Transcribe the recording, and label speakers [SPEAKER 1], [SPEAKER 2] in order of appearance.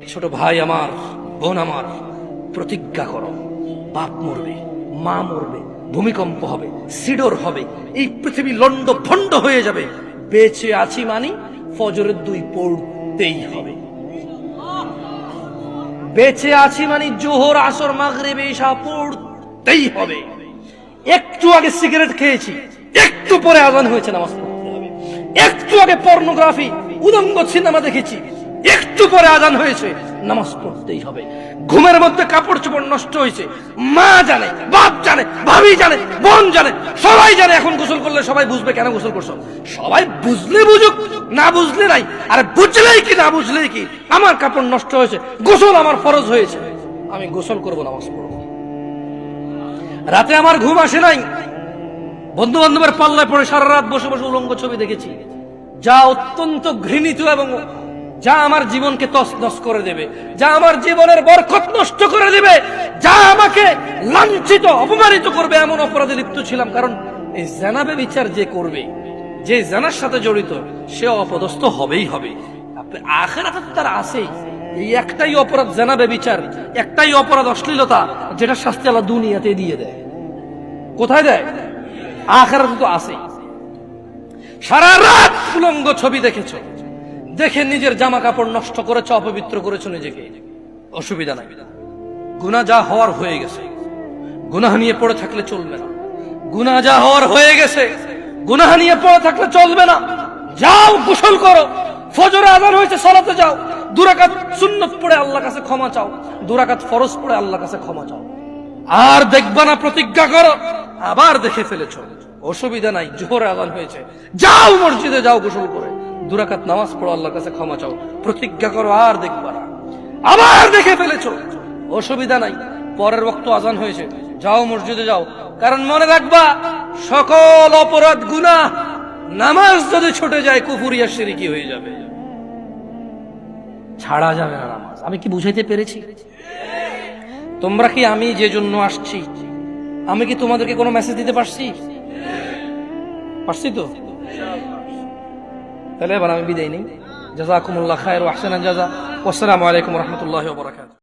[SPEAKER 1] ছোট ভাই আমার, বোন আমার, প্রতিজ্ঞা করো, বাপ মরবে, মা মরবে, ভূমিকম্প হবে, সিডর হবে, এই পৃথিবী লন্ড ভন্ড হয়ে যাবে, বেঁচে আছি মানি ফজরের 2 পড়তেই হবে। বেঁচে আছি মানে জোহর, আসর, মাগরিব, ইশা পড়তেই হবে। একটু আগে সিগারেট খেয়েছি, একটু পরে আজান হয়েছে, নামাজ পড়তে হবে। একটু আগে পর্নোগ্রাফি, উদঙ্গ সিনেমা দেখেছি, একটু পরে আজান হয়েছে, নামাজ পড়তেই হবে। ঘুমের মধ্যে কাপড় চোপড় নষ্ট হয়েছে, মা জানে, বাপ জানে, ভাবি জানে, বোন জানে, সবাই জানে। এখন গোসল করলে সবাই বুঝবে কেন গোসল করছো। সবাই বুঝলে বুঝুক, না বুঝলে নাই। আর বুঝলেই কি না বুঝলেই কি, আমার কাপড় নষ্ট হয়েছে, গোসল আমার ফরজ হয়েছে, আমি গোসল করবো, নামাজ পড়বো। রাতে আমার ঘুম আসে নাই, বন্ধু বান্ধবের পাল্লায় পড়ে সারা রাত বসে বসে উলঙ্গ ছবি দেখেছি, যা অত্যন্ত ঘৃণিত এবং যা আমার জীবনকে তছনছ করে দেবে, যা আমার জীবনের বরকত নষ্ট করে দেবে, যা আমাকে লাঞ্ছিত অপমানিত করবে, এমন অপরাধে লিপ্ত ছিলাম। কারণ এই জানাবে বিচার যে করবে, যে জানার সাথে জড়িত, সে অপদস্থ হবেই হবে। আখিরাতে তো তার আছেই। এই একটাই অপরাধ জানাবে বিচার, একটাই অপরাধ অশ্লীলতা, যেটা শাস্তি আল্লাহ দুনিয়াতে দিয়ে দেয়। কোথায় দেয়? আখিরাতে তো আছেই। সারা রাত উলঙ্গ ছবি দেখেছো, দেখে নিজের জামা কাপড় নষ্ট করেছো, অপবিত্র করেছো নিজেকে, অসুবিধা নাই। গুনাহ যা হওয়ার হয়ে গেছে, গুনাহ নিয়ে পড়ে থাকলে চলবে না। গুনাহ যা হওয়ার হয়ে গেছে, গুনাহ নিয়ে পড়ে থাকলে চলবে না। যাও গোসল করো, ফজরে আযান হয়েছে, সালাতে যাও, 2 রাকাত সুন্নাত পড়ে আল্লাহর কাছে ক্ষমা চাও, 2 রাকাত ফরজ পড়ে আল্লাহর কাছে ক্ষমা চাও। আর দেখবা না, প্রতিজ্ঞা করো, আবার দেখে ফেলেছো, অসুবিধা নাই, জোহর আযান হয়েছে, যাও মসজিদে, যাও গোসল করে 2 রাকাত নামাজ পড়ো, আল্লাহর কাছে ক্ষমা চাও, প্রতিজ্ঞা করো, আর দেখবা না। আবার দেখে ফেলেছো, অসুবিধা নাই, পরের ওয়াক্ত আযান হয়েছে, যাও মসজিদে যাও। কারণ মনে রাখবা, সকল অপরাধ গুনাহ নামাজ যদি ছুটে যায় কুফরিয়া শিরকি হয়ে যাবে, ছাড়া যাবে না নামাজ। আমি কি বুঝাইতে পেরেছি? তোমরা কি, আমি যে জন্য আসছি, আমি কি তোমাদেরকে কোনো মেসেজ দিতে পারছি? পারছি তো? তাহলে এবার আমি বিদায় নেই। জাযাকুমুল্লাহ খায়র ওয়া আহসানাল জাযা। ওয়াসসালামু আলাইকুম ওয়া রাহমাতুল্লাহি ওয়া বারাকাতুহু।